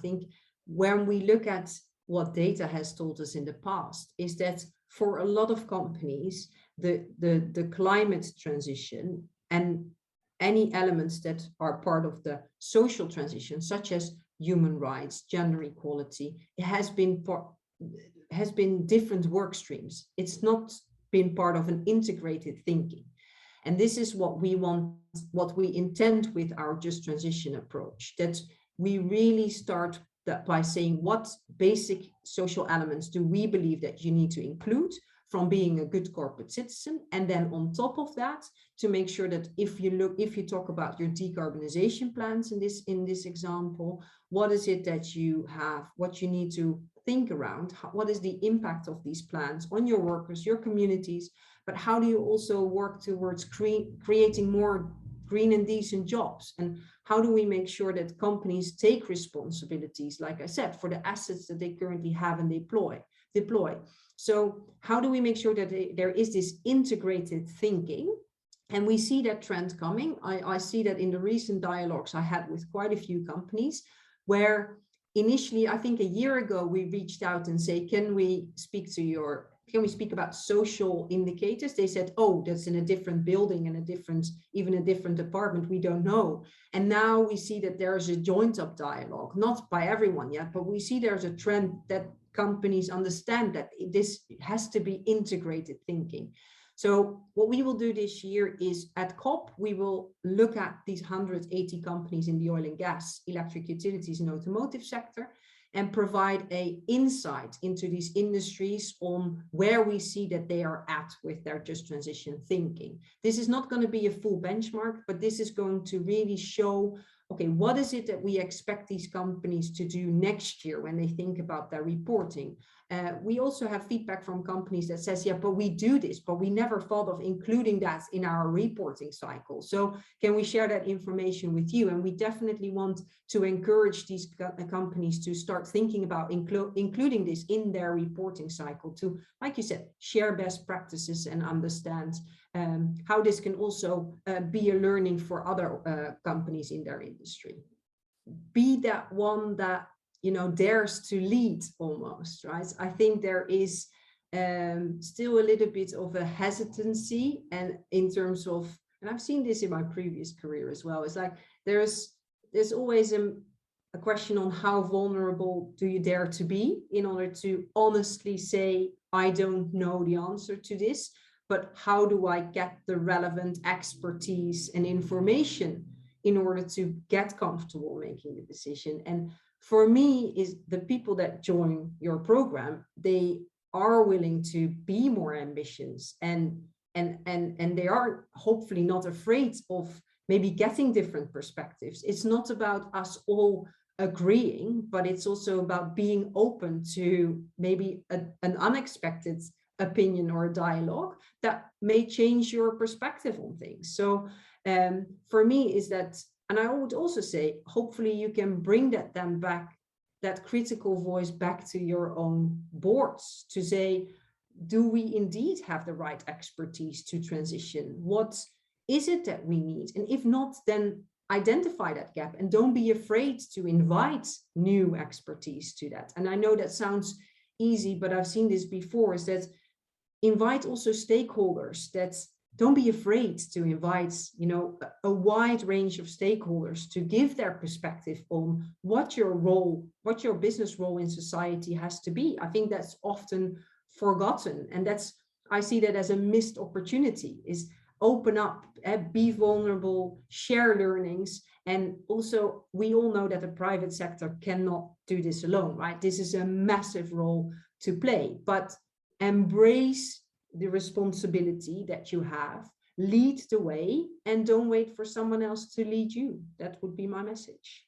think when we look at what data has told us in the past, is that for a lot of companies, the climate transition and any elements that are part of the social transition, such as human rights, gender equality, it has been different work streams. It's not been part of an integrated thinking. And this is what we want, what we intend with our Just Transition approach, that we really start by saying what basic social elements do we believe that you need to include from being a good corporate citizen, and then on top of that, to make sure that if you talk about your decarbonization plans in this example, what is it that you have, what you need to think around, what is the impact of these plans on your workers, your communities, but how do you also work towards creating more green and decent jobs? And how do we make sure that companies take responsibilities, like I said, for the assets that they currently have and deploy? So how do we make sure that there is this integrated thinking? And we see that trend coming. I see that in the recent dialogues I had with quite a few companies, where initially, I think a year ago, we reached out and say, can we speak about social indicators? They said, oh, that's in a different building and even a different department, we don't know. And now we see that there's a joint up dialogue, not by everyone yet, but we see there's a trend that companies understand that this has to be integrated thinking. So what we will do this year is at COP, we will look at these 180 companies in the oil and gas, electric utilities and automotive sector, and provide an insight into these industries on where we see that they are at with their Just Transition thinking. This is not going to be a full benchmark, but this is going to really show, okay, what is it that we expect these companies to do next year when they think about their reporting? We also have feedback from companies that says, yeah, but we do this, but we never thought of including that in our reporting cycle. So can we share that information with you? And we definitely want to encourage these companies to start thinking about including this in their reporting cycle to, like you said, share best practices and understand how this can also be a learning for other companies in their industry. Be that one that, you know, dares to lead almost, right? I think there is still a little bit of a hesitancy, and in terms of, and I've seen this in my previous career as well, it's like there's always a question on how vulnerable do you dare to be in order to honestly say, I don't know the answer to this, but how do I get the relevant expertise and information in order to get comfortable making the decision? And for me, is the people that join your program, they are willing to be more ambitious and they are hopefully not afraid of maybe getting different perspectives. It's not about us all agreeing, but it's also about being open to maybe an unexpected opinion or a dialogue that may change your perspective on things. So for me is that, and I would also say, hopefully you can bring that then back, that critical voice back to your own boards to say, do we indeed have the right expertise to transition? What is it that we need? And if not, then identify that gap and don't be afraid to invite new expertise to that. And I know that sounds easy, but I've seen this before, is that invite also stakeholders. That don't be afraid to invite, you know, a wide range of stakeholders to give their perspective on what your role, what your business role in society has to be. I think that's often forgotten, and I see that as a missed opportunity, is open up, be vulnerable, share learnings. And also, we all know that the private sector cannot do this alone, right? This is a massive role to play, but embrace the responsibility that you have, lead the way, and don't wait for someone else to lead you. That would be my message.